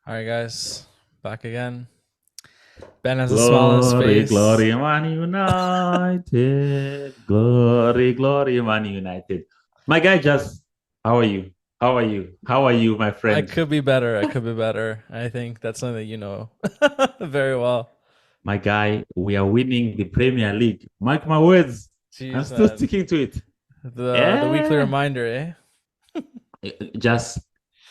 All right, guys, back again. Ben has a smile on his Glory, face. glory, Man United. Glory, glory, Man United. My guy, just how are you? How are you? How are you, my I friend? could be better. I could be better. I think that's something that you know very well. My guy, we are winning the Premier League. Mark my words. I'm Jeez, still man. sticking to it. The weekly Yeah. reminder, eh? Just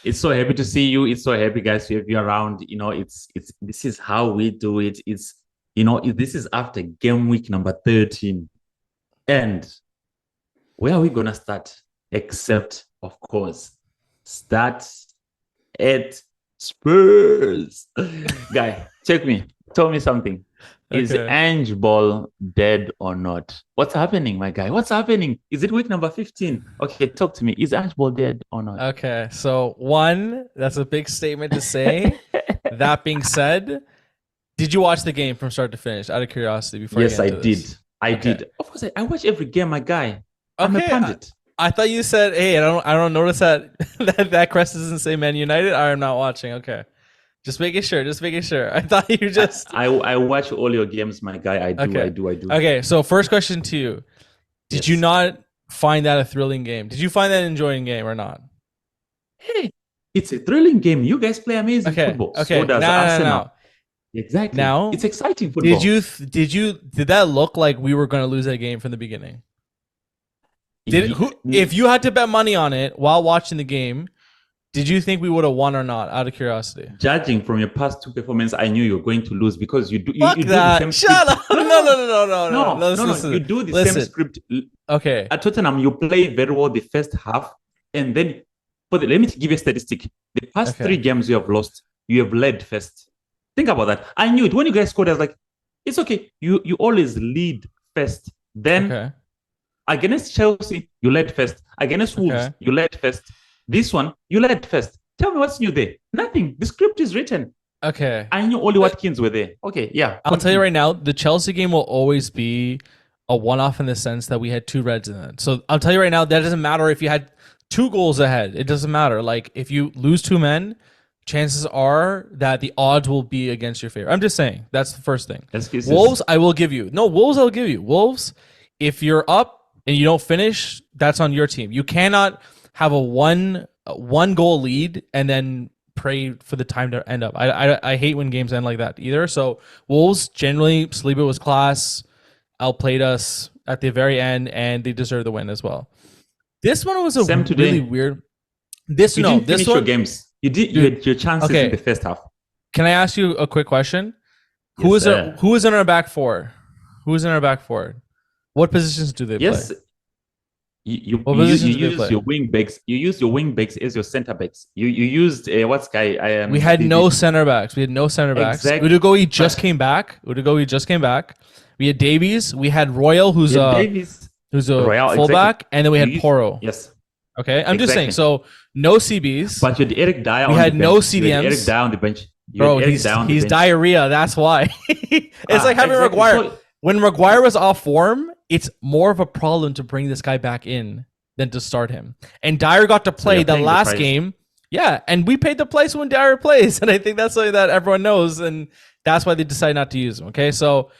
it's so happy to see you. It's so happy, guys, to have you around. It's this is how we do it. This is after game week number 13. And where are we gonna start? Except, of course, start at Spurs. Guy, check me. Tell me something. Is Okay. Angeball dead or not? What's happening, my guy? What's happening? Is it week number 15? Okay, talk to me. Is Angeball dead or not? Okay. So one, that's a big statement to say. That being said, did you watch the game from start to finish? Out of curiosity, before I get Yes, I into this. did. I Okay. did. Of course, I watch every game, my guy. I'm a Okay. pundit. I thought you said, "Hey, I don't notice that that crest doesn't say Man United." I'm not watching. Okay. Just making sure. Just making sure. I thought you I, just I I watch all your games, my guy. I do. I okay. do. I do. Okay. So first question to you: did you Yes. not find that a thrilling game? Did you find that an enjoying game or not? Hey, it's a thrilling game. You guys play amazing Okay. football. So Okay. does Now, now, Arsenal. now. Exactly. It's Now, exciting football. did that look like we were going to lose that game from the beginning? Did Ye- who? If you had to bet money on it while watching the game, did you think we would have won or not? Out of curiosity. Judging from your past two performances, I knew you were going to lose because Fuck you do the that! same script. Shut up! No, No, no, no, no, no, no, no, no, no. no, no, Listen, no. You listen, do the same listen. script. Okay. At Tottenham, you play very well the first half, and then let me give you a statistic. The past Okay. three games you have lost, you have led first. Think about that. I knew it when you guys scored. I was like, it's okay. You always lead first. Then Okay. against Chelsea, you led first. Against Wolves, Okay. you led first. This one, you led first. Tell me what's new there. Nothing. The script is written. Okay. I knew Oli Watkins were there. Okay, yeah. I'll tell you right now, the Chelsea game will always be a one-off in the sense that we had two reds in it. So I'll tell you right now, that doesn't matter if you had two goals ahead. It doesn't matter. Like if you lose two men, chances are that the odds will be against your favor. I'm just saying. That's the first thing. Excuses. Wolves, I will give you. No, Wolves, I'll give you. Wolves, if you're up and you don't finish, that's on your team. You cannot have a one goal lead and then pray for the time to end up. I hate when games end like that either. So Wolves generally, Saliba was class, outplayed us at the very end, and they deserve the win as well. This one was a Same really today. weird. You didn't This finish your one, games. You did. You dude. had your chances in the Okay, first half. can I ask you a quick question? Yes, sir. Who is in our back four? Who is in our back four? What positions do they play? Yes, you What you, you positions do they use play? your wing backs. You use your wing backs as your center backs. You used what's guy? We had no center backs. We had no center backs. exact. Udogoyi just But came back. We had Davies. We had Royal, you had Davies, who's a Royale, exactly. fullback, and then we You had used Poro. yes, Okay, I'm just saying. exactly. So no CBs. But you had Eric Dyer We on the had no bench. You had Eric CDMs. Dyer on the bench. You Bro, had Eric Dyer on the he's bench. diarrhea. That's why. It's like having Exactly. Maguire. So When Maguire was off form, it's more of a problem to bring this guy back in than to start him. And Dyer got to play you're the paying the last price. game. Yeah, and we paid the price when Dyer plays, and I think that's something that everyone knows, and that's why they decide not to use him. Okay, so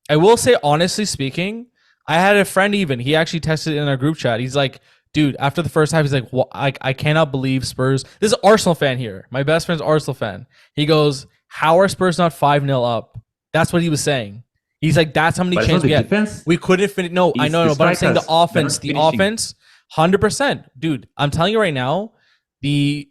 I will say, honestly speaking, I had a friend even. He actually tested it in our group chat. He's like, dude, after the first half, he's like, well, I cannot believe Spurs. This is an Arsenal fan here. My best friend's Arsenal fan. He goes, how are Spurs not 5-0 up? That's what he was saying. He's like, that's how many But it's not chances we the had. defense. We couldn't finish. No, I It's know, the but I'm saying the strikers. They're offense. not The finishing. offense, 100%. Dude, I'm telling you right now, the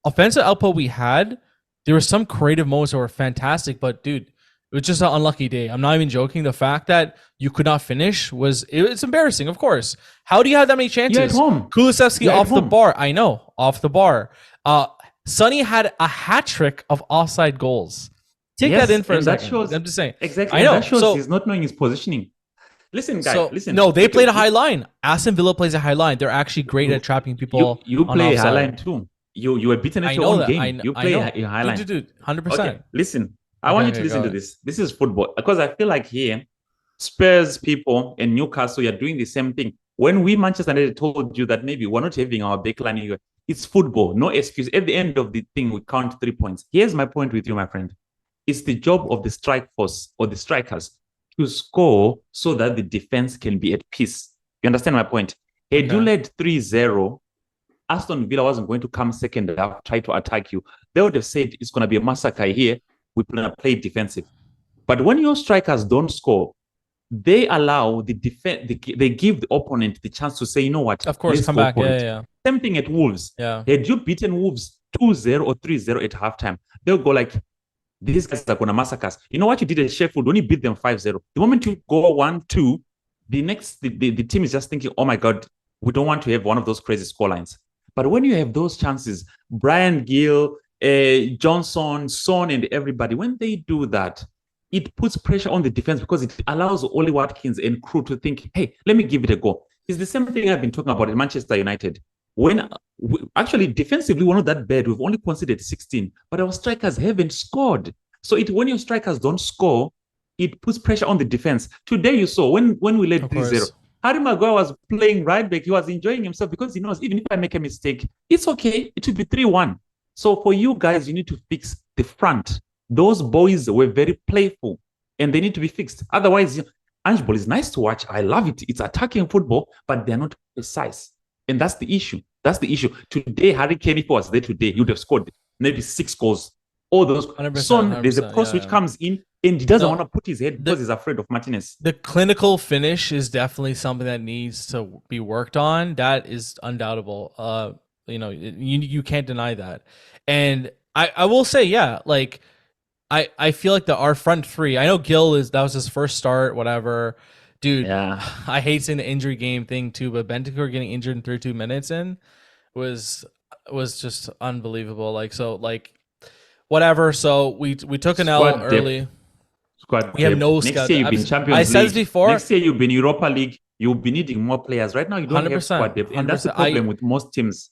offensive output we had, there were some creative moments that were fantastic, but dude, it was just an unlucky day. I'm not even joking. The fact that you could not finish it's embarrassing, of course. How do you have that many chances? You're at home. Kulusevski You're at off the home. bar. I know, off the bar. Sonny had a hat trick of offside goals. Take Yes, that in for a and that second. shows I'm just saying. exactly. I And know. that shows So he's not knowing his positioning. Listen, guy. so Listen. no, they With played your- a high line. Aston Villa plays a high line. They're actually great at trapping people. You on play offside. highline too. You were beaten at I your know own that. game. You I play know. your highline. Dude, 100%. Okay, listen. I Okay, want you to okay, listen go to ahead. this. This is football because I feel like here, Spurs people and Newcastle, you're doing the same thing. When we Manchester United told you that maybe we're not having our backline, It's football, no excuse. At the end of the thing, we count 3 points. Here's my point with you, my friend. It's the job of the strike force or the strikers to score so that the defense can be at peace. You understand my point? Had you led 3-0, Aston Villa wasn't going to come second half, try to attack you. They would have said it's going to be a massacre here. We're going to play defensive. But when your strikers don't score, they allow the defense, they give the opponent the chance to say, you know what? Of course, come back. Yeah. Same thing at Wolves. Yeah. Had you beaten Wolves 2-0 or 3-0 at halftime, they'll go like, these guys are going to massacre us. You know what you did at Sheffield when you beat them 5-0? The moment you go 1-2, the team is just thinking, oh my God, we don't want to have one of those crazy scorelines. But when you have those chances, Brian Gill, Johnson, Son, and everybody, when they do that, it puts pressure on the defense because it allows Oli Watkins and crew to think, hey, let me give it a go. It's the same thing I've been talking about in Manchester United. When actually defensively, we're not that bad. We've only conceded 16, but our strikers haven't scored. So when your strikers don't score, it puts pressure on the defense. Today you saw when we led 3-0, Harry Maguire was playing right back. He was enjoying himself because he knows even if I make a mistake, it's okay. It will be 3-1. So for you guys, you need to fix the front. Those boys were very playful and they need to be fixed. Otherwise, Angeball is nice to watch. I love it. It's attacking football, but they're not precise. And that's the issue. That's the issue. Today, Harry Kane, if he was there today, he would have scored maybe 6 goals. All those. 100%, Son, there's a cross which comes in and he doesn't want to put his head because he's afraid of Martinez. The clinical finish is definitely something that needs to be worked on. That is undoubtable. You can't deny that. And I will say, yeah, like I feel like our front three, I know that was his first start, whatever. Dude, yeah. I hate saying the injury game thing too, but Bentancur getting injured in 32 minutes was just unbelievable. Whatever. So we took an L early. Squad we have no next year you've been Champions League. I said this before. Next year you've been Europa League. You'll be needing more players. Right now you don't have squad depth, and that's the problem with most teams.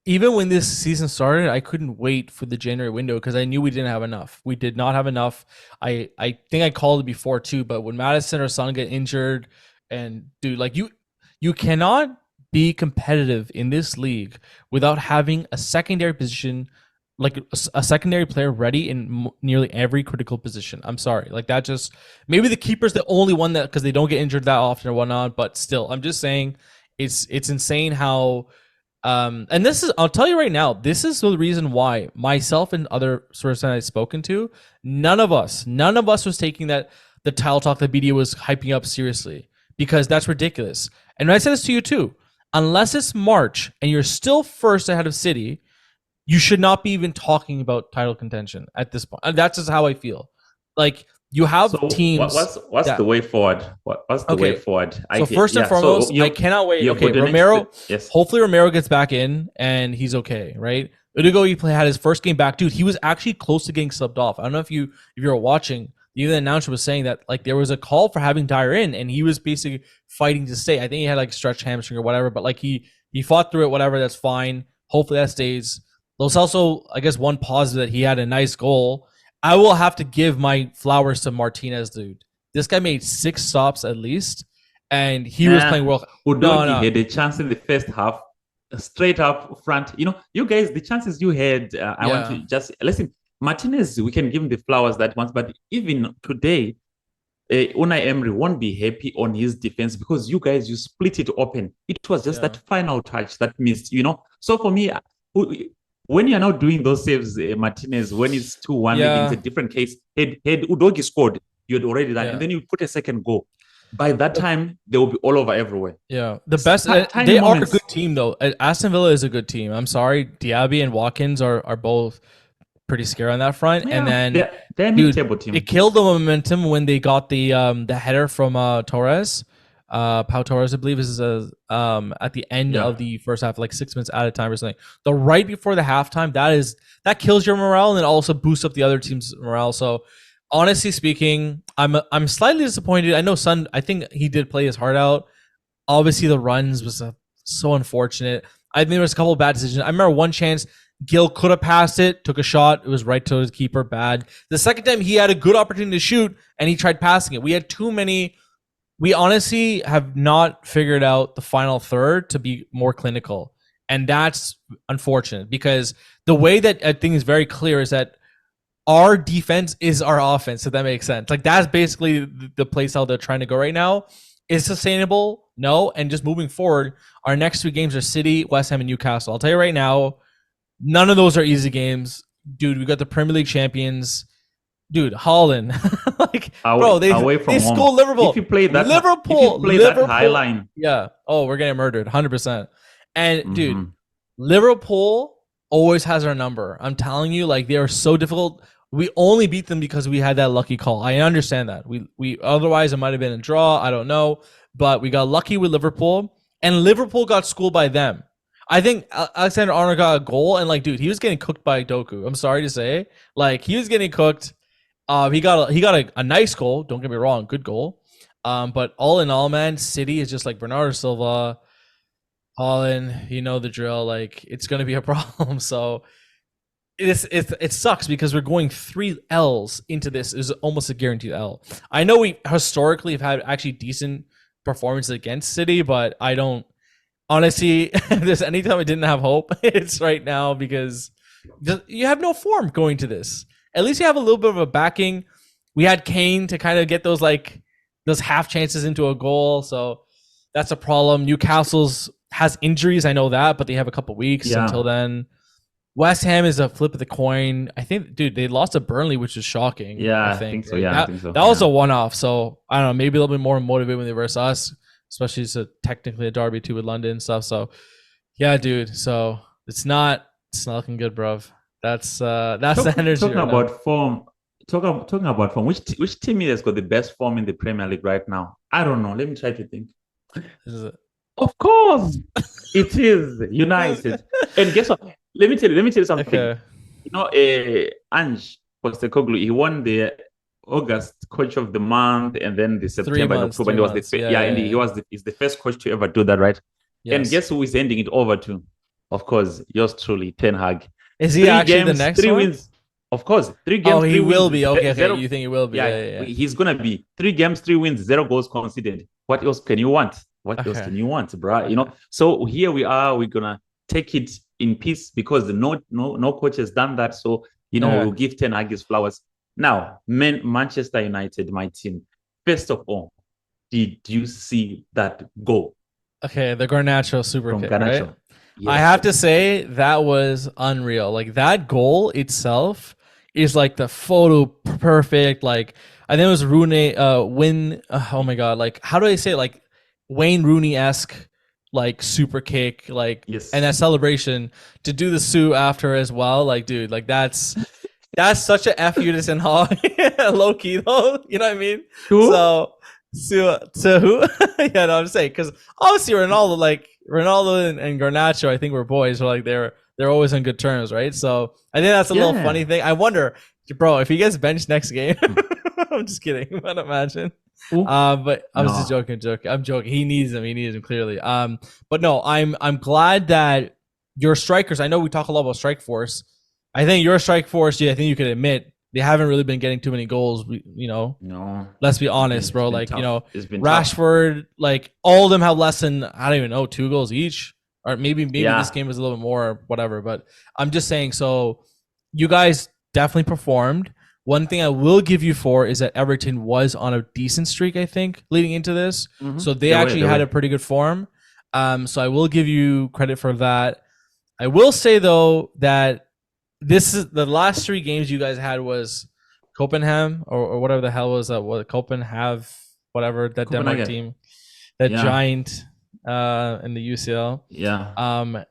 Even when this season started, I couldn't wait for the January window because I knew we didn't have enough. We did not have enough. I think I called it before too, but when Madison or Son get injured, and dude, like you cannot be competitive in this league without having a secondary position, like a secondary player ready in nearly every critical position. I'm sorry, like that just maybe the keeper's the only one that because they don't get injured that often or whatnot, but still, I'm just saying it's insane how. And this is, I'll tell you right now, this is the reason why myself and other sources I've spoken to, none of us was taking the title talk that BDO was hyping up seriously because that's ridiculous. And I said this to you too, unless it's March and you're still first ahead of City, you should not be even talking about title contention at this point. And that's just how I feel. Like you have teams. What's the way forward? What's the way forward? So first and foremost, I cannot wait. Okay, Romero. Yes. Hopefully Romero gets back in and he's okay, right? Udogo had his first game back, dude. He was actually close to getting subbed off. I don't know if you were watching. Even the announcer was saying that like there was a call for having Dyer in, and he was basically fighting to stay. I think he had like stretched hamstring or whatever, but like he fought through it. Whatever, that's fine. Hopefully that stays. There's also, I guess, one positive that he had a nice goal. I will have to give my flowers to Martinez, dude. This guy made 6 stops at least, and he was playing well. Udogi had a chance in the first half, straight up front. You guys, the chances you had, I want to just listen. Martinez, we can give him the flowers that once, but even today, Unai Emery won't be happy on his defense because you guys, you split it open. It was just that final touch that missed, So for me, when you're now doing those saves, Martinez, when it's 2-1, it's a different case. Had Udogi scored, you had already done, and then you put a second goal. By that time, they will be all over everywhere. Yeah, the best. They are a good team, though. Aston Villa is a good team. I'm sorry, Diaby and Watkins are both pretty scary on that front. Yeah, and then they're a mid-table team. It killed the momentum when they got the header from Torres. Pau Torres, I believe, is at the end of the first half, like 6 minutes at a time or something. The right before the halftime, that kills your morale and it also boosts up the other team's morale. So, honestly speaking, I'm slightly disappointed. I know Son, I think he did play his heart out. Obviously, the runs was so unfortunate. I think there was a couple of bad decisions. I remember one chance Gill could have passed it, took a shot. It was right to his keeper, bad. The second time he had a good opportunity to shoot and he tried passing it. We had too many. We honestly have not figured out the final third to be more clinical. And that's unfortunate because the way that I think is very clear is that our defense is our offense, if that makes sense. Like that's basically the play style they're trying to go right now. Is sustainable? No. And just moving forward, our next 3 games are City, West Ham, and Newcastle. I'll tell you right now, none of those are easy games. Dude, we got the Premier League champions. Dude, Holland. Like, bro, they school Liverpool. If you play that, Liverpool, that high line. Yeah. Oh, we're getting murdered, 100%. And dude, Liverpool always has our number. I'm telling you, like they are so difficult. We only beat them because we had that lucky call. I understand that. We otherwise it might have been a draw. I don't know, but we got lucky with Liverpool, and Liverpool got schooled by them. I think Alexander-Arnold got a goal, and like, dude, he was getting cooked by Doku. I'm sorry to say, like he was getting cooked. He got a nice goal. Don't get me wrong, good goal. But all in all, man, City is just like Bernardo Silva, Holland. You know the drill. Like it's gonna be a problem. So. It sucks because we're going 3 L's into this. Is almost a guaranteed L. I know we historically have had actually decent performances against City, but I don't honestly. If there's any time I didn't have hope, it's right now because you have no form going to this. At least you have a little bit of a backing. We had Kane to kind of get those half chances into a goal, so that's a problem. Newcastle's has injuries, I know that, but they have a couple weeks until then. West Ham is a flip of the coin. I think, dude, they lost to Burnley, which is shocking. Yeah, I think so. Yeah, I think so. That was a one-off. So I don't know, maybe a little bit more motivated when they verse us, especially it's technically a derby too with London and stuff. So yeah, dude. So it's not looking good, bruv. That's the energy. Talking about form. Talking about form. Which team has got the best form in the Premier League right now? I don't know. Let me try to think. Is it? Of course, it is United. And guess what? Let me tell you something. Okay. You know, Ange Postecoglou, he won the August Coach of the Month, and then the September and October. And he was he's the first coach to ever do that, right? Yes. And guess who is handing it over to? Of course, yours truly, Ten Hag. Is he actually the next 3 one? wins. Of course, 3 games. Oh, he will be. Okay, zero, you think he will be? Yeah. He's gonna be 3 games, 3 wins, 0 goals conceded. What else can you want? What else can you want, bro? You know. So here we are. We're gonna take it in peace because no coach has done that. So we'll give Ten Hag his flowers. Now, Manchester United, my team. First of all, did you see that goal? Okay, the Garnacho super kick, Garnacho. Right? Yes. I have to say that was unreal. Like that goal itself is like the photo perfect. Like I think it was Rooney win. Oh my god! Like how do I say it? Like Wayne Rooney-esque like super kick, like yes. And that celebration to do the Sue after as well. Like dude, like that's such a F you to send Hog low key though. You know what I mean? Who? So who? Yeah, no, I'm saying because obviously Ronaldo and Garnacho, I think we're boys. We're like they're always on good terms, right? So I think that's a little funny thing. I wonder, bro, if he gets benched next game. I'm just kidding. But imagine. But I was just joking. I'm joking. He needs him clearly. But no, I'm glad that your strikers. I know we talk a lot about strike force. I think your strike force. Yeah, I think you could admit they haven't really been getting too many goals. No. Let's be honest, bro. Like tough. Rashford, tough. Like all of them have less than I don't even know 2 goals each, or maybe this game was a little bit more, or whatever. But I'm just saying. So you guys definitely performed. One thing I will give you for is that Everton was on a decent streak, I think, leading into this. Mm-hmm. So they actually had a pretty good form. So I will give you credit for that. I will say, though, that this is the last 3 games you guys had was Copenhagen or whatever the hell was that? Copenhagen, whatever, that Denmark team, that giant in the UCL. Yeah.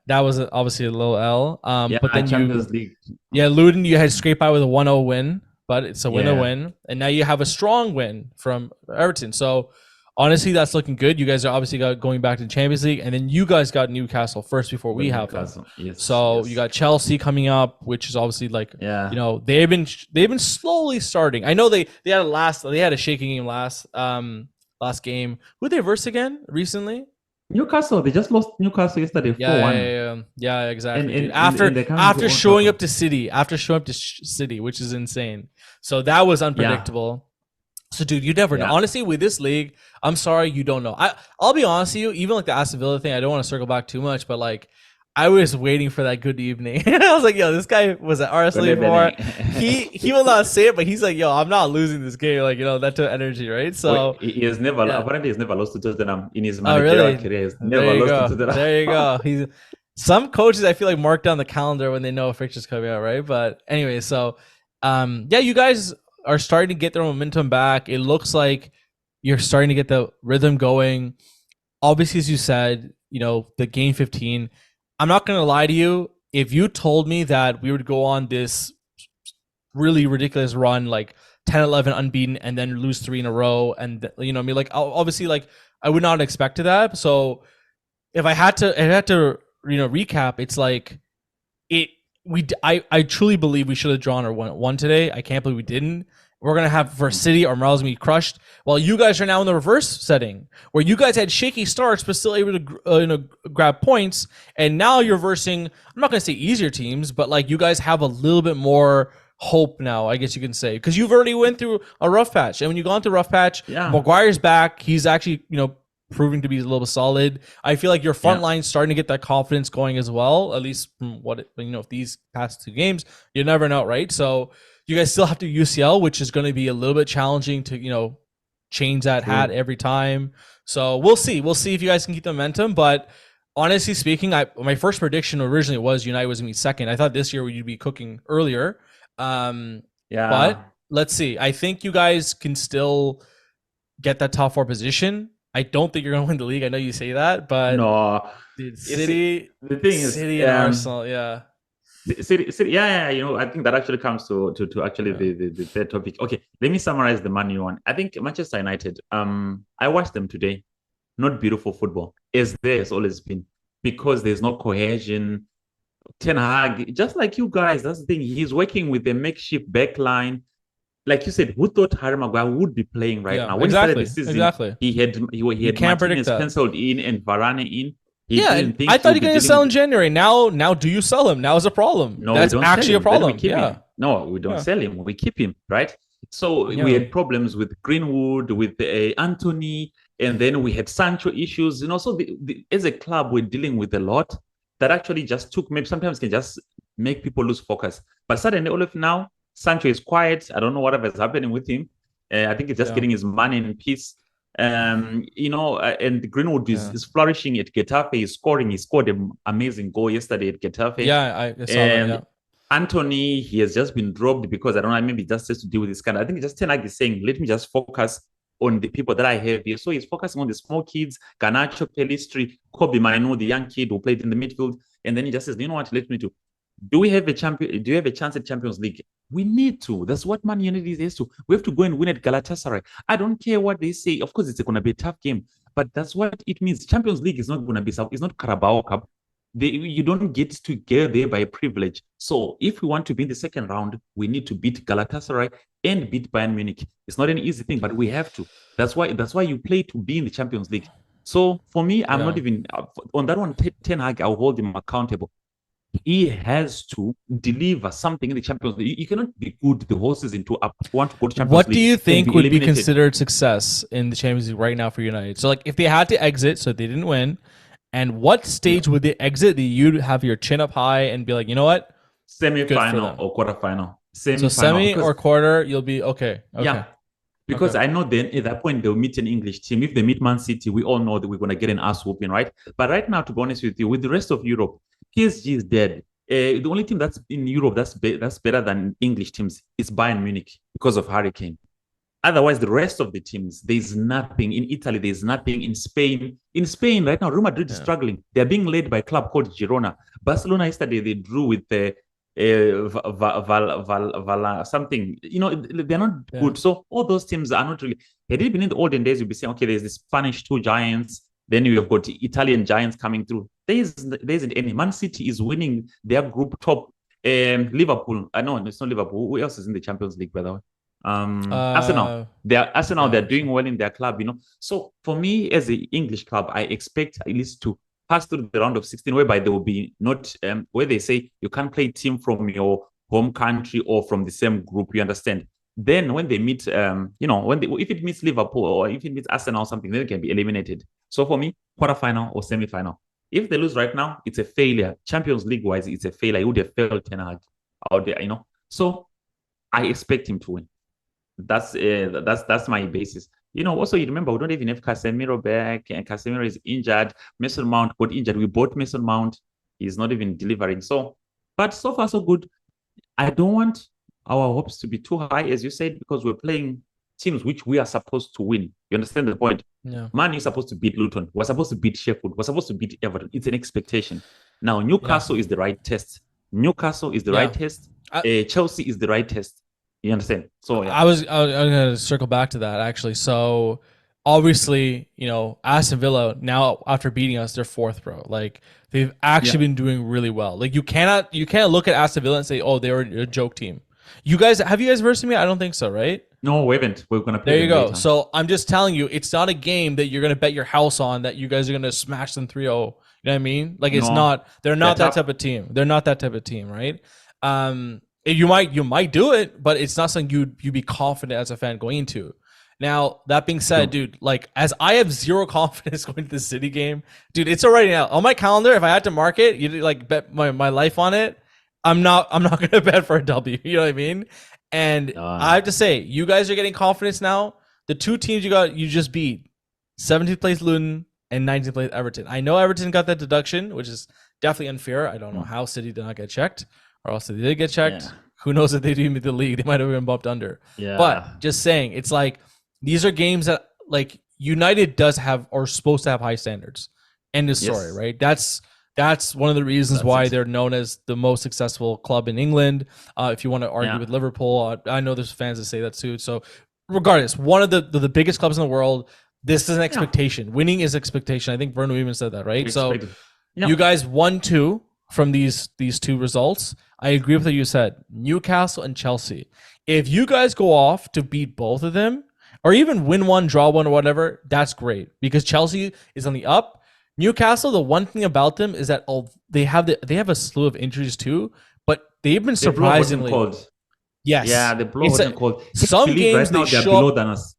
That was obviously a little L. But then Champions League. Yeah, Luton, you had scraped by with a 1-0 win. But it's a win-win, and now you have a strong win from Everton. So honestly, that's looking good. You guys are obviously going back to the Champions League, and then you guys got Newcastle first before we have them. Yes, so you got Chelsea coming up, which is obviously like they've been slowly starting. I know they had a shaking game last game. Who they versed again recently? Newcastle. They just lost Newcastle yesterday. 4-1. Yeah, exactly. After showing up to City, which is insane. So that was unpredictable. Yeah. So, dude, you never know. Honestly, with this league, I'm sorry, you don't know. I'll be honest with you. Even like the Aston Villa thing, I don't want to circle back too much, but like, I was waiting for that good evening. I was like, yo, this guy was at Arsenal before. He will not say it, but he's like, yo, I'm not losing this game. Like, that took energy, right? Well, So he has never, yeah. apparently, he's never lost to Tottenham in his Oh, managerial really? career. He's never There you lost to go. Tottenham. There you go. He's some coaches I feel like mark down the calendar when they know a fixture's coming out, right? But anyway, so yeah, you guys are starting to get their momentum back. It looks like you're starting to get the rhythm going. Obviously, as you said, the game 15. I'm not gonna lie to you. If you told me that we would go on this really ridiculous run, like 10-11 unbeaten, and then lose 3 in a row, and I mean, like obviously, like I would not have expected that. So if I had to, recap, it's like it. I truly believe we should have drawn or won today. I can't believe we didn't. We're gonna have versus City, our morale's gonna be crushed. While you guys are now in the reverse setting, where you guys had shaky starts but still able to grab points, and now you're versing. I'm not gonna say easier teams, but like you guys have a little bit more hope now, I guess you can say, because you've already went through a rough patch, and when you go into rough patch, Yeah. Maguire's back. He's actually proving to be a little bit solid. I feel like your front Yeah. line's starting to get that confidence going as well. At least from if these past 2 games, you never know, right? So you guys still have to UCL, which is going to be a little bit challenging to change that hat every time. So we'll see. We'll see if you guys can keep the momentum. But honestly speaking, my first prediction originally was United was going to be second. I thought this year you'd be cooking earlier. Yeah. But let's see. I think you guys can still get that top 4 position. I don't think you're going to win the league. I know you say that, but No. dude, City, the thing is, City and Arsenal, yeah. City, yeah, I think that actually comes to actually the third topic. Okay, let me summarize the Man U one. I think Manchester United, I watched them today. Not beautiful football, as there has always been, because there's no cohesion. Ten Hag, just like you guys, that's the thing. He's working with a makeshift backline. Like you said, who thought Harry Maguire would be playing right now? When he started the season, he had Martinez penciled in and Varane in. I thought you were going to sell in January. Now, do you sell him? Now is a problem. No, that's actually a problem. We keep him. No, we don't sell him. We keep him, right? So we had problems with Greenwood, with Anthony, and then we had Sancho issues. So as a club, we're dealing with a lot that actually just took, maybe sometimes can just make people lose focus. But suddenly, all of now, Sancho is quiet. I don't know whatever is happening with him. I think he's just getting his money in peace. And Greenwood is flourishing at Getafe. He's scoring. He scored an amazing goal yesterday at Getafe. Yeah, I saw that. Yeah. Anthony, he has just been dropped because I don't know, maybe just has to deal with this kind. I think just Ten Hag is saying, let me just focus on the people that I have here. So he's focusing on the small kids, Garnacho, Pelistri, Kobe Mainu, the young kid who played in the midfield. And then he just says, you know what, let me do. Do we have a champion? Do you have a chance at Champions League? We need to. That's what Man United is to. We have to go and win at Galatasaray. I don't care what they say. Of course, it's going to be a tough game, but that's what it means. Champions League is not going to be. It's not Carabao Cup. You don't get to get there by privilege. So if we want to be in the second round, we need to beat Galatasaray and beat Bayern Munich. It's not an easy thing, but we have to. That's why you play to be in the Champions League. So for me, I'm not even on that one. Ten Hag, I'll hold him accountable. He has to deliver something in the Champions League. You cannot be good the whole season to want to go to Champions League. What do you think would be considered success in the Champions League right now for United? So, like, if they had to exit, so they didn't win, and what stage would they exit that you'd have your chin up high and be like, you know what? Semi-final or quarterfinal. So semi or quarter, you'll be okay. Yeah. Because I know then at that point they'll meet an English team. If they meet Man City, we all know that we're going to get an ass whooping, right? But right now, to be honest with you, with the rest of Europe, PSG is dead. The only team that's in Europe that's better than English teams is Bayern Munich because of Harry Kane. Otherwise, the rest of the teams, there's nothing. In Italy, there's nothing. In Spain, right now, Real Madrid is struggling. They're being led by a club called Girona. Barcelona yesterday, they drew with something. They're not good. So all those teams are not really. Had it been in the olden days, you'd be saying, okay, there's the Spanish 2 giants. Then you have got Italian giants coming through. There isn't any. Man City is winning their group top. Liverpool. No, it's not Liverpool. Who else is in the Champions League, by the way? Arsenal. They're doing well in their club, So for me, as an English club, I expect at least to pass through the round of 16, whereby there will be not where they say you can't play team from your home country or from the same group. You understand? Then when they meet, if it meets Liverpool or if it meets Arsenal or something, then it can be eliminated. So for me, quarterfinal or semi-final. If they lose right now, it's a failure. Champions League wise, it's a failure. He would have failed Ten Hag out there, you know. So I expect him to win. That's my basis. You know, also you remember we don't even have Casemiro back, and Casemiro is injured. Mason Mount got injured. We bought Mason Mount. He's not even delivering. So, but so far so good. I don't want our hopes to be too high, as you said, because we're playing teams which we are supposed to win. You understand the point? Yeah. Man, you're supposed to beat Luton. We're supposed to beat Sheffield. We're supposed to beat Everton. It's an expectation. Now, Newcastle is the right test. Newcastle is the right test. Chelsea is the right test. You understand? So yeah. I was going to circle back to that actually. So obviously, Aston Villa now after beating us, they're fourth, bro. Like they've actually been doing really well. Like you can't look at Aston Villa and say, oh, they were a joke team. Have you guys versed me? I don't think so, right? No, we haven't. We're gonna play. There you go. Later. So I'm just telling you, it's not a game that you're gonna bet your house on that you guys are gonna smash them 3-0. You know what I mean? Like it's not. They're not that type of team. They're not that type of team, right? You might do it, but it's not something you'd be confident as a fan going into. Now that being said, dude, like as I have zero confidence going to the City game, dude, it's already out on my calendar. If I had to mark it, you like bet my life on it. I'm not gonna bet for a W. You know what I mean? And I have to say, you guys are getting confidence now. The two teams you just beat, 17th place Luton and 19th place Everton. I know Everton got that deduction, which is definitely unfair. I don't know how City did not get checked, or else if they did get checked, who knows if they do meet the league? They might have been bumped under. Yeah. But just saying, it's like these are games that like United does have or supposed to have high standards. End of story, right? That's one of the reasons why they're known as the most successful club in England. If you want to argue with Liverpool, I know there's fans that say that too. So regardless, one of the biggest clubs in the world, this is an expectation. Winning is expectation. I think Bruno even said that, right? So you guys won 2 from these 2 results. I agree with what you said. Newcastle and Chelsea. If you guys go off to beat both of them, or even win 1, draw 1, or whatever, that's great. Because Chelsea is on the up. Newcastle, the one thing about them is that they have a slew of injuries too, but they've been surprisingly cold. Yes. Yeah, the blow wasn't cold. Some games right now, they're below than us.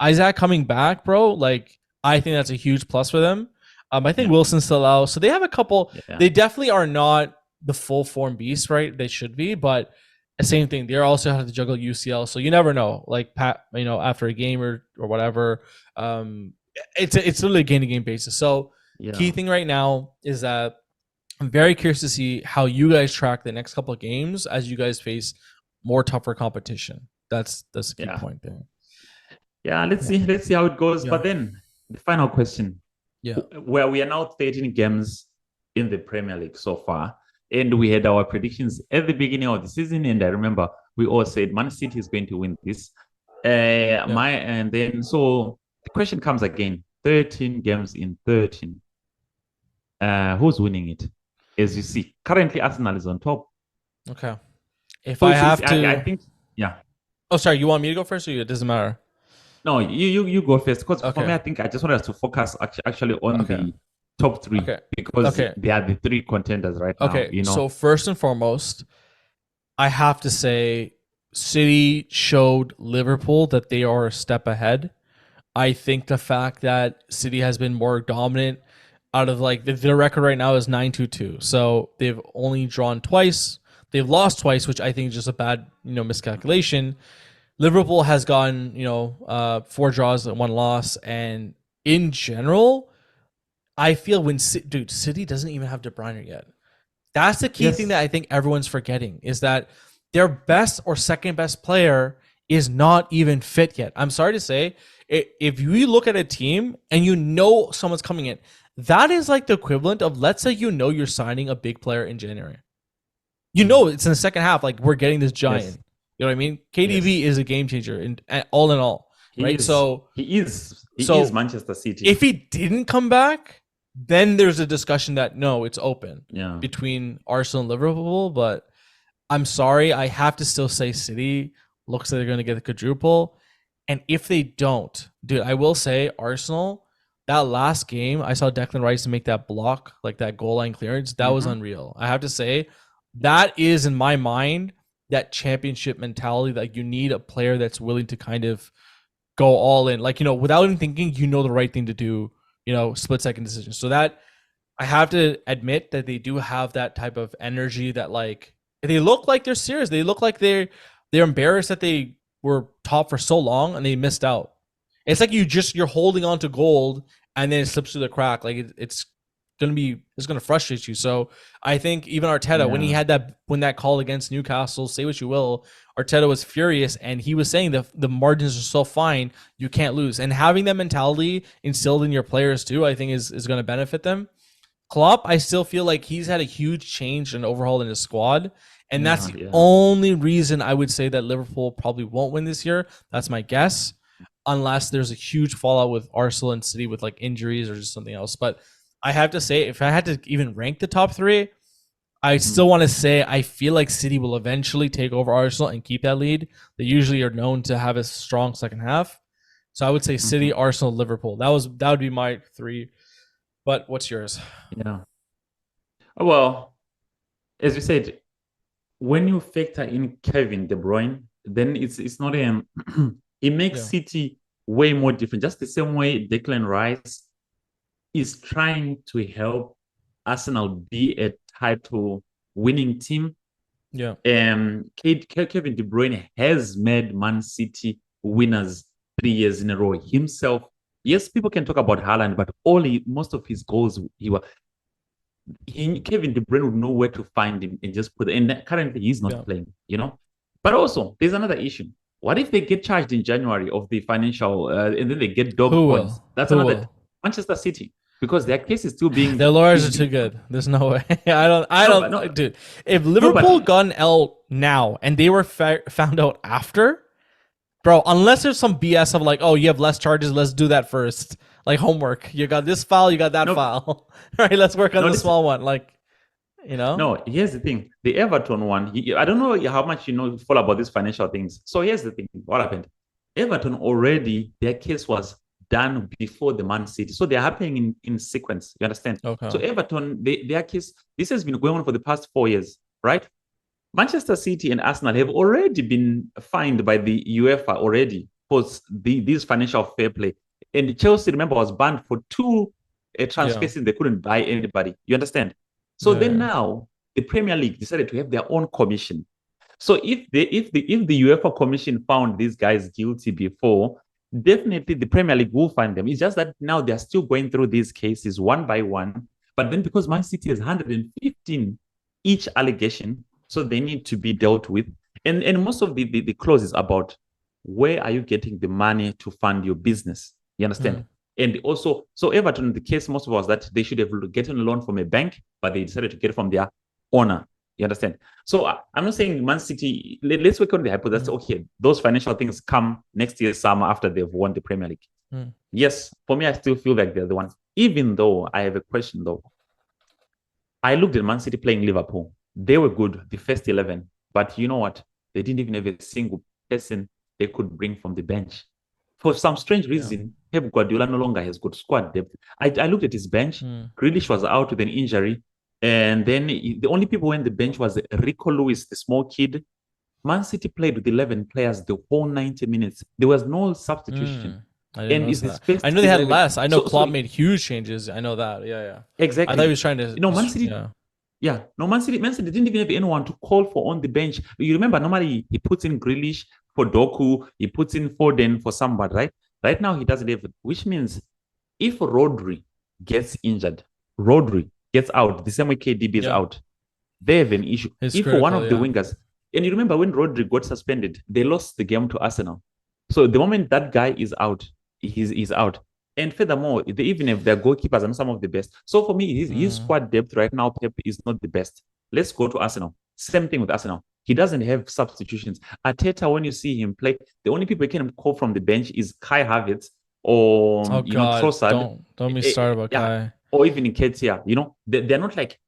Isaac coming back, bro. Like I think that's a huge plus for them. I think Wilson's still out, so they have a couple. Yeah. They definitely are not the full form beast, right? They should be, but the same thing. They also have to juggle UCL, so you never know. Like after a game or whatever. It's literally a game-to-game basis. So key thing right now is that I'm very curious to see how you guys track the next couple of games as you guys face more tougher competition. That's the key point there. Yeah, let's see how it goes. But then the final question. Yeah. Where we are now 13 games in the Premier League so far. And we had our predictions at the beginning of the season. And I remember we all said Man City is going to win this. And then so the question comes again, 13 games in 13. Who's winning it? As you see, currently Arsenal is on top. Okay. If so I think, Oh, sorry, you want me to go first or it doesn't matter? No, you go first. Because for me, I think I just wanted us to focus actually on the top 3 because they are the 3 contenders right now. Okay, so first and foremost, I have to say City showed Liverpool that they are a step ahead. I think the fact that City has been more dominant out of like their record right now is 9-2-2. So they've only drawn twice. They've lost twice, which I think is just a bad, miscalculation. Liverpool has gotten, 4 draws and 1 loss. And in general, I feel City doesn't even have De Bruyne yet. That's the key thing that I think everyone's forgetting is that their best or second best player is not even fit yet. I'm sorry to say, if you look at a team and someone's coming in, that is like the equivalent of, let's say you're signing a big player in January. It's in the second half, like we're getting this giant. Yes. You know what I mean? KDB is a game changer in all, right? He is Manchester City. If he didn't come back, then there's a discussion that it's open between Arsenal and Liverpool. But I'm sorry, I have to still say City looks like they're going to get the quadruple. And if they don't, dude, I will say Arsenal, that last game, I saw Declan Rice make that block, like that goal line clearance. That was unreal. I have to say, that is in my mind, that championship mentality that you need a player that's willing to kind of go all in. Like, without even thinking, the right thing to do, split second decision. So that I have to admit that they do have that type of energy that like they look like they're serious. They look like they're embarrassed that they were top for so long and they missed out. It's like you're holding on to gold and then it slips through the crack. Like it's gonna frustrate you. So I think even Arteta, when he Yeah. had that call against Newcastle, say what you will, Arteta was furious and he was saying that the margins are so fine, you can't lose. And having that mentality instilled in your players too, I think is gonna benefit them. Klopp, I still feel like he's had a huge change and overhaul in his squad. And that's Yeah. the Yeah. only reason I would say that Liverpool probably won't win this year. That's my guess, unless there's a huge fallout with Arsenal and City with like injuries or just something else. But I have to say, if I had to even rank the top three, I Mhm. still want to say I feel like City will eventually take over Arsenal and keep that lead. They usually are known to have a strong second half. So I would say City, Mhm. Arsenal, Liverpool. That would be my three. But what's yours? Yeah. Well, as you said, when you factor in Kevin De Bruyne, then it's not it makes Yeah. City way more different. Just the same way Declan Rice is trying to help Arsenal be a title winning team. Yeah. Kevin De Bruyne has made Man City winners 3 years in a row himself. Yes, people can talk about Haaland, but most of his goals Kevin De Bruyne would know where to find him and just put it. And currently, he's not Yeah. playing, you know. But also, there's another issue. What if they get charged in January of the financial, and then they get dog Who points? will? That's Who another. will? Manchester City, because their case is still being Their lawyers are is too being good. There's no way. I don't. I no, but don't. no, Dude, if no, but Liverpool got an L now and they were found out after, bro, unless there's some BS of like, oh, you have less charges, let's do that first. Like homework. You got this file, you got that no, file. All right, let's work on no. the This small one. Like, you know? no. Here's the thing: the Everton one. I don't know how much you know full about these financial things. So here's the thing: what happened? Everton already their case was done before the Man City, so they're happening in sequence. You understand? So Okay. Everton, their case, this has been going on for the past 4 years, right? Manchester City and Arsenal have already been fined by the UEFA already for these financial fair play. And Chelsea, remember, was banned for two Yeah. transfers. They couldn't buy anybody. You understand? So Yeah. then Yeah. now the Premier League decided to have their own commission. So if the UEFA commission found these guys guilty before, definitely the Premier League will find them. It's just that now they're still going through these cases one by one. But then because Man City has 115 each allegation, so they need to be dealt with. And most of the clause is about where are you getting the money to fund your business? You understand? Mm. And also, so Everton, the case most of us that they should have gotten a loan from a bank, but they decided to get it from their owner. You understand? So I'm not saying Man City. Let's work on the hypothesis. Mm. Okay, those financial things come next year summer after they've won the Premier League. Mm. Yes, for me, I still feel like they're the ones. Even though I have a question though, I looked at Man City playing Liverpool. They were good, the first 11. But you know what? They didn't even have a single person they could bring from the bench. For some strange Yeah. reason, Pep Guardiola no longer has good squad depth. I looked at his bench. Mm. Grealish was out with an injury. And then the only people on the bench was Rico Lewis, the small kid. Man City played with 11 players the whole 90 minutes. There was no substitution. Mm. I didn't And notice it's his that. I first know they had 11. less. I know So Klopp made huge changes. I know that. Yeah. Yeah. I thought he exactly. was trying to. Man City Yeah. yeah, no, Man City didn't even have anyone to call for on the bench. You remember, normally he puts in Grealish for Doku, he puts in Foden for somebody, right? Right now he doesn't have it, which means if Rodri gets injured, Rodri gets out, the same way KDB is Yeah. out, they have an issue. It's If one critical. of the Yeah. wingers, and you remember when Rodri got suspended, they lost the game to Arsenal. So the moment that guy is out, he's out. And furthermore, they even have their goalkeepers and some of the best. So for me, his Mm. squad depth right now, Pep, is not the best. Let's go to Arsenal. Same thing with Arsenal. He doesn't have substitutions. Arteta, when you see him play, the only people he can call from the bench is Kai Havertz or Oh God! Trossard, Don't me start about yeah, Kai. or even Nketiah. They're not like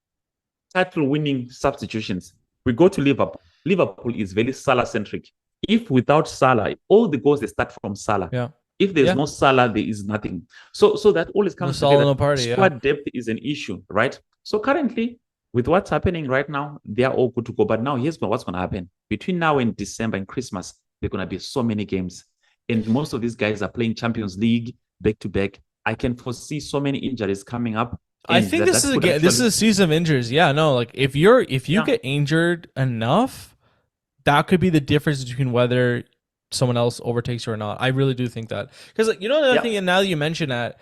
title-winning substitutions. We go to Liverpool. Liverpool is very Salah-centric. If without Salah, all the goals they start from Salah. Yeah. If there's Yeah. no Salah, there is nothing. So that always No comes to play solo, that no party. Yeah. squad depth is an issue, right? So currently, with what's happening right now, they are all good to go. But now here's what's going to happen. Between now and December and Christmas, there are going to be so many games. And most of these guys are playing Champions League back to back. I can foresee so many injuries coming up. I And think this that is could again. This is actually, a season of injuries. Yeah, no, like if you yeah, get injured enough, that could be the difference between whether someone else overtakes you or not. I really do think that because you know another yeah, thing. And now that you mention that,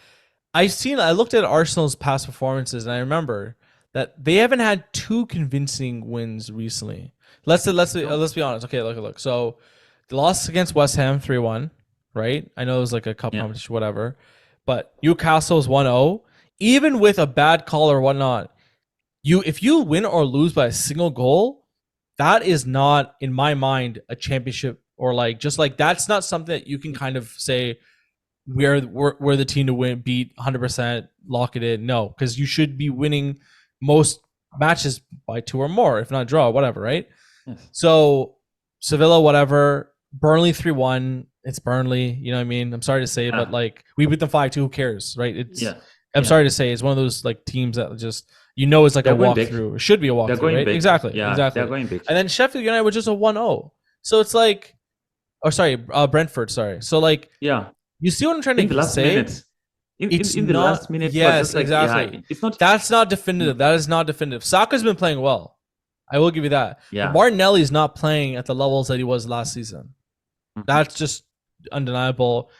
I looked at Arsenal's past performances, and I remember that they haven't had two convincing wins recently. no, Let's be honest. Okay, look. So the loss against West Ham 3-1, right? I know it was like a cup yeah, competition, whatever. But Newcastle's 1-0. Even with a bad call or whatnot, if you win or lose by a single goal, that is not, in my mind, a championship or like just like that's not something that you can kind of say we're the team to win, beat 100%, lock it in. No, because you should be winning most matches by two or more, if not draw, whatever, right? yes, So Sevilla, whatever. Burnley 3-1. It's Burnley. You know what I mean? I'm sorry to say, but yeah, like we beat them 5-2. Who cares, right? yeah, I'm yeah. sorry to say, it's one of those like teams that just it's like a They're going back. walkthrough. It should be a They're walkthrough, going right? back. Exactly, Yeah, they're exactly. going back. And then Sheffield United was just a 1-0. So it's like, oh sorry, Brentford. Sorry. So like, Yeah, you see what I'm trying in the to last say? minute, in, It's in the not. last minute, it was Yes, just like, yeah, exactly. it's not. That's not No, definitive. That is not definitive. Saka's been playing well. I will give you that. But yeah, Martinelli's not playing at the levels that he was last season. mhm. That's just undeniable.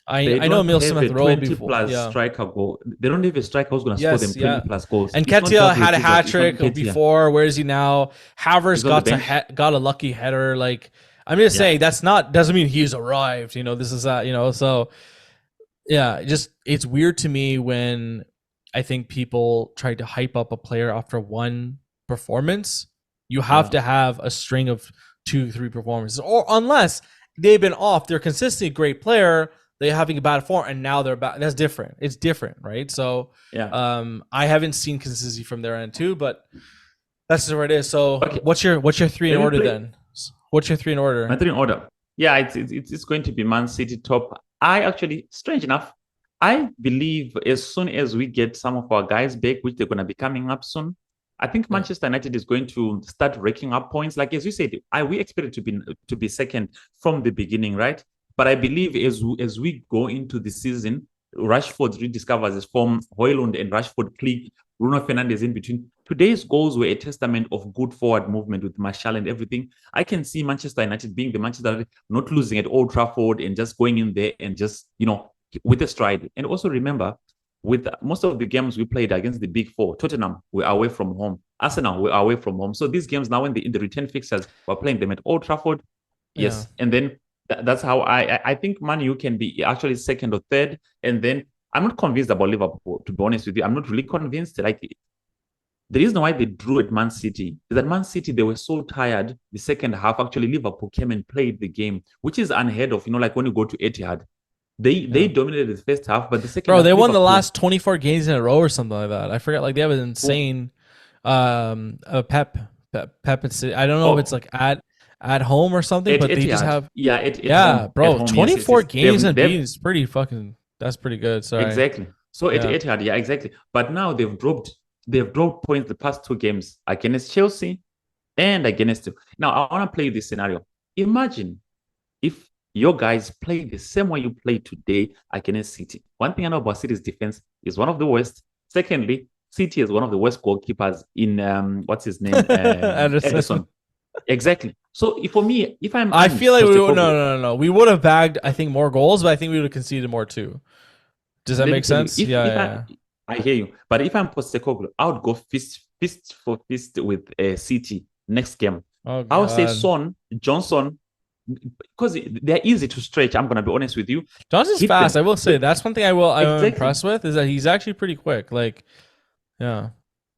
They I know don't Emil have Smith a Rowe 20 before. plus Yeah. striker goal. They don't have a striker who's going to score them Yes. 20 Yeah. plus goals. And It's not Ketia Gabriel had a Jesus. hat It's not trick Ketia. before. Where is he now? Havertz He's on the bench. got a lucky header. Like I'm just Yeah, saying, doesn't mean he's arrived. This is that. So yeah, it's weird to me when I think people try to hype up a player after one performance. You have yeah, to have a string of 2, 3 performances, or unless they've been off, they're consistently a great player. They're having a bad form, and now they're back. That's different. It's different, right? So, yeah. I haven't seen consistency from their end too, but that's just where it is. So, Okay. what's your three in Have you order played then? What's your three in my order? three in order? Yeah, it's going to be Man City top. I actually, strange enough, I believe as soon as we get some of our guys back, which they're going to be coming up soon, I think Yeah, Manchester United is going to start raking up points. Like as you said, we expected to be second from the beginning, right? But I believe as we go into the season, Rashford rediscovers his form, Højlund and Rashford click, Bruno Fernandes in between. Today's goals were a testament of good forward movement with Martial and everything. I can see Manchester United being the Manchester United, not losing at Old Trafford and just going in there and just, with a stride. And also remember, with most of the games we played against the big four, Tottenham, we're away from home. Arsenal, we're away from home. So these games now in the return fixtures, we're playing them at Old Trafford. yeah. Yes. And then that's how I think Man U can be actually second or third. And then I'm not convinced about Liverpool, to be honest with you. I'm not really convinced. Like the reason why they drew at Man City is that Man City, they were so tired the second half. Actually, Liverpool came and played the game, which is unheard of. Like when you go to Etihad, they Yeah. dominated the first half, but the second Bro, half, they won the Liverpool last 24 games in a row or something like that. I forget. Like they have an insane Pep and City. I don't know if it's oh like at home or something, at but they just Etihad, have yeah, at yeah, home, at bro. home, yes, yes, 24 yes. games and They've beating is pretty fucking. That's pretty good. Sorry. exactly. So at Yeah. Etihad, yeah, exactly. But now they've dropped points the past two games against Chelsea and against. Now I want to play this scenario. Imagine if your guys play the same way you play today against City. One thing I know about City's defense is one of the worst. Secondly, City is one of the worst goalkeepers in what's his name, Anderson. Ederson. Exactly. So for me, if I'm I feel like we would Postecoglou, no. We would have bagged, I think, more goals, but I think we would have conceded more too. Does that let me make tell you, sense? if Yeah, if yeah, I hear you, but if I'm Postecoglou, I would go fist for fist with City next game. yeah. Oh I would say god. Son, Johnson, because they're easy to stretch. I'm gonna be honest with you. Johnson's Hit fast. them. I will say that's one thing I'm Exactly. impressed with is that he's actually pretty quick. Like, yeah.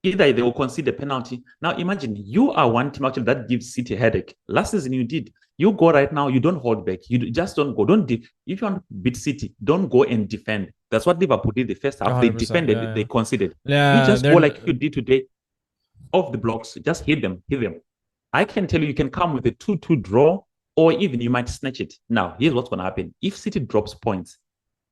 Either they will concede a penalty. Now imagine you are one team actually that gives City a headache. Last season you did. You go right now, you don't hold back. You just don't go. If you want to beat City, don't go and defend. That's what Liverpool did the first half. They 100%. defended, Yeah, they yeah. conceded. You Yeah, just go they're like you did today, off the blocks, just hit them. I can tell you can come with a 2-2 draw, or even you might snatch it. Now, here's what's going to happen. If City drops points,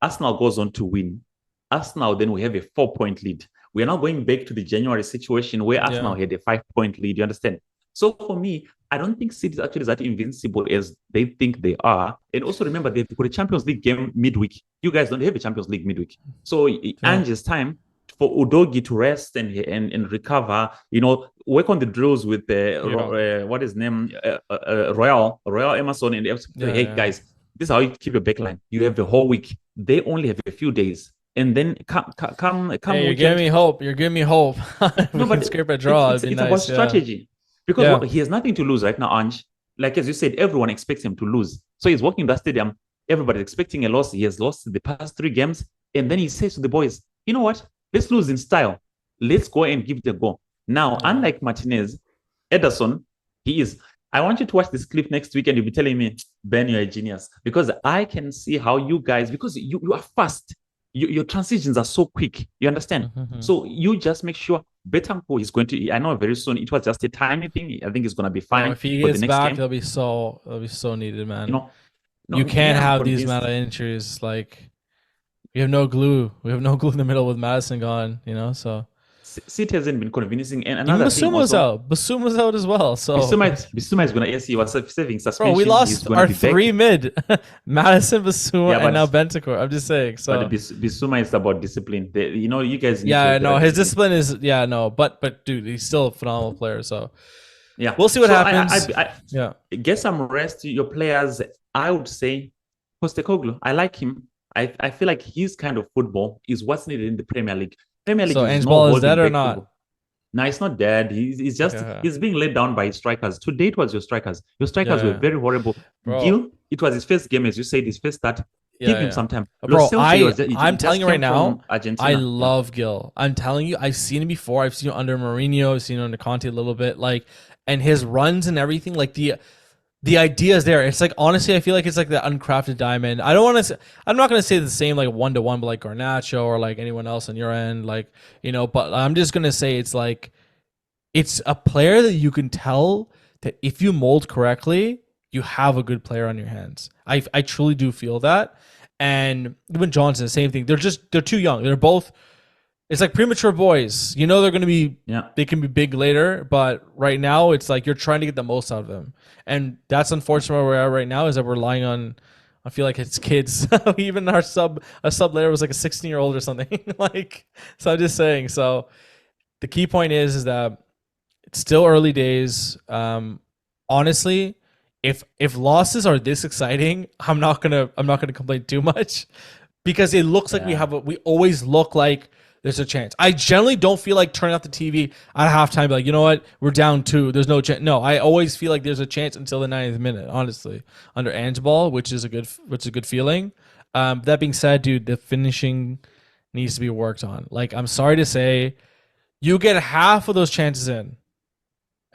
Arsenal goes on to win. Arsenal, then we have a 4-point lead. We are now going back to the January situation where Arsenal yeah. had a 5-point lead. You understand? So for me, I don't think City is actually that invincible as they think they are. And also remember, they've got a Champions League game midweek. You guys don't have a Champions League midweek. So Yeah. Ange's time for Udogi to rest and recover, work on the drills with what is his name, Royal Emerson, and say, hey guys, this is how you keep your backline. You have the whole week. They only have a few days, and then come Hey, you're weekend. giving me hope. You're giving me hope. No, but scrape a draw. it's about strategy because he has nothing to lose right now, Ange. Like as you said, everyone expects him to lose. So he's walking the stadium. Everybody's expecting a loss. He has lost the past 3 games. And then he says to the boys, you know what? Let's lose in style. Let's go and give it a go. Now, unlike Martinez, Ederson, he is. I want you to watch this clip next week and you'll be telling me, Ben, you're a genius. Because I can see how you guys, because you are fast. Your transitions are so quick. You understand? Mm-hmm. So you just make sure Betancourt is going to. I know very soon. It was just a tiny thing. I think it's going to be fine. If he gets back, game. They'll be so needed, man. You can't have these amount of injuries. Like we have no glue. We have no glue in the middle with Madison gone. So. City hasn't been convincing, and another Bissouma's out. Bissouma's out as well. So Bissouma is gonna. Yes, he was saving suspension. Bro, we lost our 3 mid: Madison, Bissouma, and now Bentancur. I'm just saying. So, but Bissouma is about discipline. You guys. Yeah, no, his discipline is. Yeah, no, but dude, he's still a phenomenal player. So, yeah, we'll see what happens. Get some rest to your players. I would say, Postecoglou. I like him. I feel like his kind of football is what's needed in the Premier League. Premier League so Angeball is dead or not? Football. No, it's not dead. He's just he's being let down by his strikers. Today it was your strikers. Your strikers were very horrible. Bro. Gil, it was his first game, as you said, his first start. Give him some time. Bro, I'm telling you right now, I love Gil. I'm telling you, I've seen him before. I've seen him under Mourinho. I've seen him under Conte a little bit. And his runs and everything, the idea is there. It's honestly, I feel like it's like the uncrafted diamond. I'm not going to say the same 1-to-1, but Garnacho or anyone else on your end, but I'm just going to say it's a player that you can tell that if you mold correctly, you have a good player on your hands. I truly do feel that. And even Johnson, the same thing. They're too young. They're both, it's like premature boys. They're going to be, they can be big later, but right now it's you're trying to get the most out of them. And that's unfortunate where we're at right now is that we're relying on, I feel like it's kids. Even a sub later was a 16-year-old or something. So I'm just saying. So the key point is that it's still early days. Honestly, if losses are this exciting, I'm not gonna complain too much because it looks like we always look like there's a chance. I generally don't feel like turning off the TV at halftime, you know what, we're down 2. There's no chance. No, I always feel like there's a chance until the 90th minute, honestly, under Angeball, which is a good feeling. That being said, dude, the finishing needs to be worked on. I'm sorry to say, you get half of those chances in.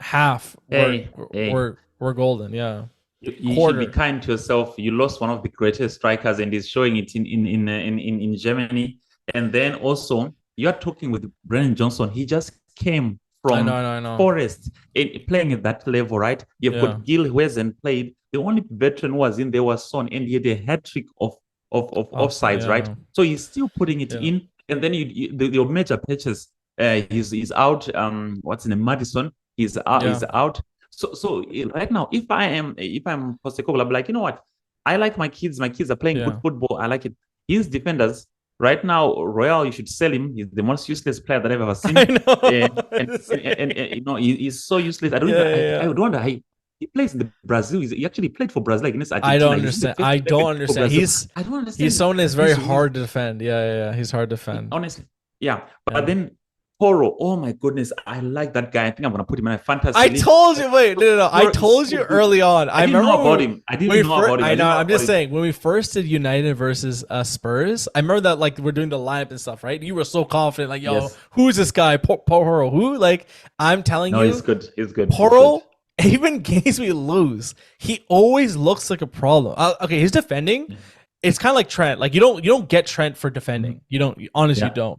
Half. We're golden, yeah. You should be kind to yourself. You lost one of the greatest strikers, and he's showing it in Germany. And then also, you're talking with Brennan Johnson. He just came from Forest playing at that level, right? You've got Gil who hasn't played. The only veteran who was in there was Son, and he had a hat trick of offsides, right? So he's still putting it in. And then your major pitches, he's out. What's in the Madison? He's out. He's out. So right now, if I'm Postecoglou, I'm like, you know what? I like my kids. My kids are playing good football. I like it. His defenders. Right now, Royal, you should sell him. He's the most useless player that I've ever seen. I know. And he's so useless. I don't wonder how he plays in Brazil. He actually played for Brazil against Argentina. I don't understand. I don't understand. He's someone that's very hard to defend. Yeah. He's hard to defend. Honestly, yeah. But then Poro, oh my goodness, I like that guy. I think I'm gonna put him in a fantasy. I told you. Wait, no. I told you early on. I didn't know about him. I didn't know about him. I know. I'm just saying when we first did United versus Spurs, I remember that we're doing the lineup and stuff, right? You were so confident, who's this guy? Poro, who? I'm telling you, he's good. He's good. Poro, even games we lose, he always looks like a problem. Okay, his defending, it's kind of like Trent. You don't get Trent for defending. You don't. Honestly, you don't.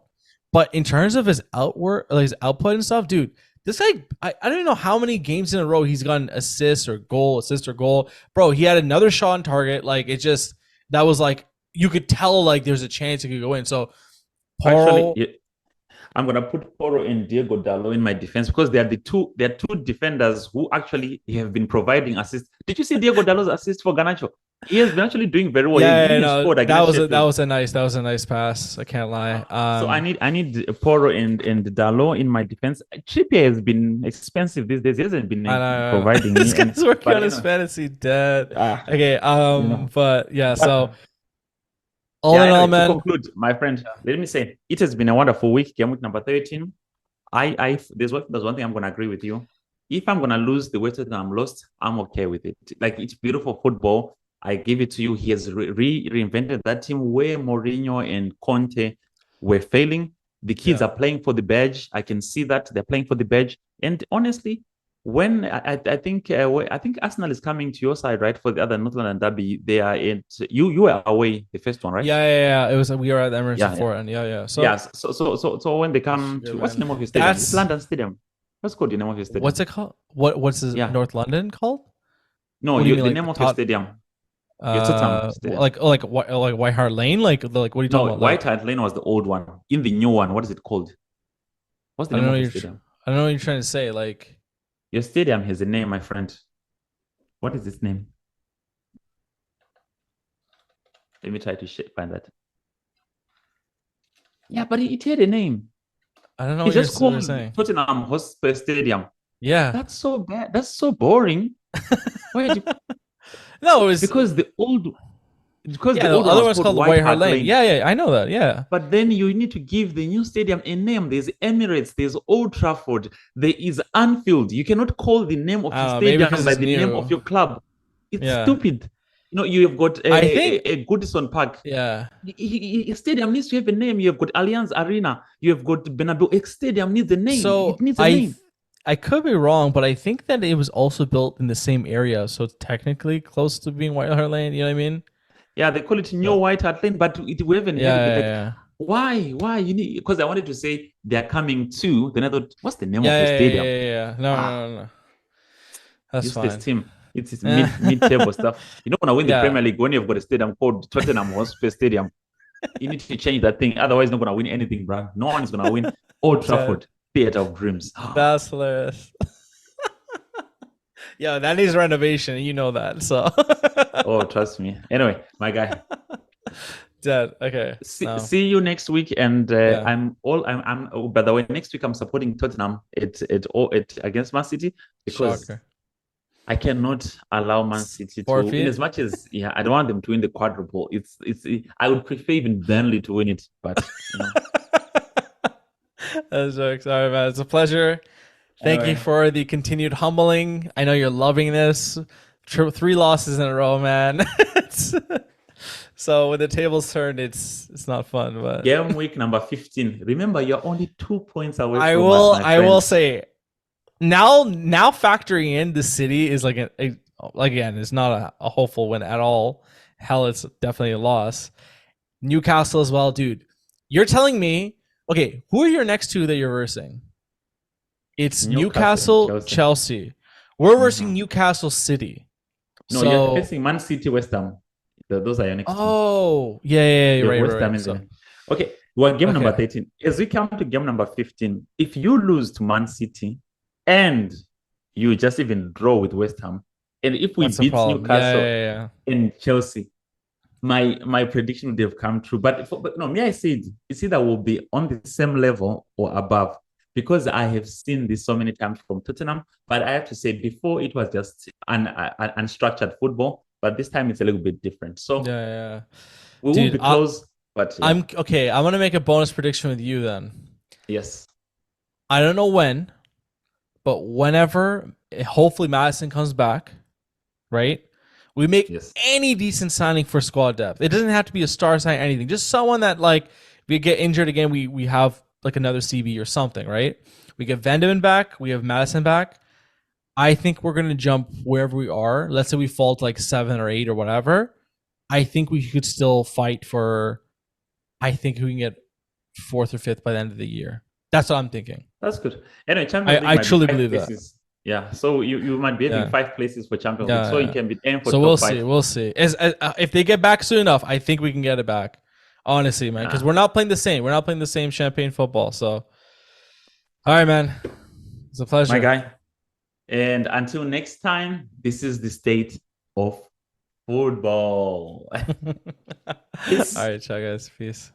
But in terms of his output and stuff, dude, this guy, I don't even know how many games in a row he's gotten assist or goal. Bro, he had another shot on target. That was you could tell there's a chance it could go in. So, Actually, I'm gonna put Poro and Diego Dallo in my defense because they're two defenders who actually have been providing assists. Did you see Diego Dallo's assist for Garnacho? He has been actually doing very well. Yeah, He yeah, even no, scored against Sheffield. that was a nice pass. I can't lie. So I need Poro and Dallo in my defense. Trippier has been expensive these days. He hasn't been I know. providing This me. guy's working But on his fantasy dead. ah, Okay, but yeah, so all yeah. in all, Anyway, to man. conclude, my friend, let me say it has been a wonderful week. Game week number 13. There's one thing I'm gonna agree with you. If I'm gonna lose the way that I'm lost, I'm okay with it. Like it's beautiful football. I give it to you. He has reinvented that team where Mourinho and Conte were failing. The kids Yeah. are playing for the badge. I can see that they're playing for the badge. And honestly, when I think Arsenal is coming to your side, right? For the other North London derby, they are in. You were away the first one, right? Yeah. It was we were at the Emirates Yeah, before, and yeah. So yeah. So when they come yeah, to what's the man. name of your stadium? It's That's London Stadium. What's called the name of your stadium? what's it called? What's the Yeah. North London called? No, What do you mean, the like name the of your top? stadium. Your Tottenham stadium. Like White Hart Lane? Like what are you talking No, about? White Like Hart Lane was the old one. In the new one, what is it called? What's the I don't name know. of your stadium? I don't know what you're trying to say. Like Your stadium has a name, my friend. What is its name? Let me try to find that. Yeah, but it had a name. I don't know It's what just you're called saying. Tottenham Hotspur Stadium. Yeah. That's so bad. That's so boring. Why did you? No, it was Because the old yeah. The one other was one's called called the White White Hart Hart Lane. Lane. Yeah. I know that. Yeah. But then you need to give the new stadium a name. There's Emirates, there's Old Trafford, there is Anfield. You cannot call the name of I your don't know. Maybe stadium because by it's the name of new. your club. It's Yeah. stupid. You have got I think. a Goodison Park. Yeah. Your stadium needs to have a name. You have got Allianz Arena. You have got Bernabeu. A stadium needs a name. So It needs a name. I could be wrong, but I think that it was also built in the same area, so it's technically close to being White Hart Lane. You know what I mean? Yeah, they call it New So, White Hart Lane, but we haven't had it. Like, yeah. why? You need, because I wanted to say they're coming to. Then I thought, what's the name of your stadium? Yeah. No. That's Useless fine. team. It's mid table stuff. You don't want to win the Yeah. Premier League when you've got a stadium called Tottenham Hotspur Stadium. You need to change that thing. Otherwise, you're not going to win anything, bro. No one is going to win. Old Trafford, Theatre of Dreams. That's hilarious. Yeah, that needs renovation. You know that. So. Oh, trust me. Anyway, my guy. Dead. Okay. See you next week. And Yeah. I'm by the way, next week I'm supporting Tottenham at against Man City because Shocker. I cannot allow Man City to, Forfeit? in as much as I don't want them to win the quadruple. I would prefer even Burnley to win it, but That's jokes. All right, man. It's a pleasure. Thank you for the continued humbling. I know you're loving this. 3 losses in a row, man. So when the tables turned, it's not fun. But game week number 15. Remember, you're only 2 points away. I will say now factoring in the city is like again, it's not a hopeful win at all. Hell, it's definitely a loss. Newcastle as well, dude. You're telling me, okay, who are your next 2 that you're versing? It's Newcastle, Chelsea. We're versing Newcastle City. No, you're facing Man City, West Ham. Those are your next. Oh, yeah, you're right. West Ham in there. Okay, well, game number 13. As we come to game number 15, if you lose to Man City and you just even draw with West Ham, and if we beat Newcastle and Chelsea, my prediction would have come true. But no, me, I said it's either will be on the same level or above, because I have seen this so many times from Tottenham. But I have to say, before it was just unstructured football, but this time it's a little bit different. So we will be close. But I'm okay. I'm gonna make a bonus prediction with you then. Yes. I don't know when, but whenever, hopefully Madison comes back, right? We make any decent signing for squad depth. It doesn't have to be a star sign, anything. Just someone that, like, if we get injured again, we have like another CB or something, right? We get Van de Ven back. We have Madison back. I think we're going to jump wherever we are. Let's say we fall to like 7 or 8 or whatever. I think we could still fight for, I think we can get 4th or 5th by the end of the year. That's what I'm thinking. That's good. Anyway, Champions League I truly believe places. That. Yeah, so you might be having 5 places for Champions League, so you can be aiming for so top 5. We'll see. If they get back soon enough, I think we can get it back. Honestly, man, because we're not playing the same. We're not playing the same champagne football. So All right, man. It's a pleasure. My guy. And until next time, this is the state of football. All right, ciao, guys. Peace.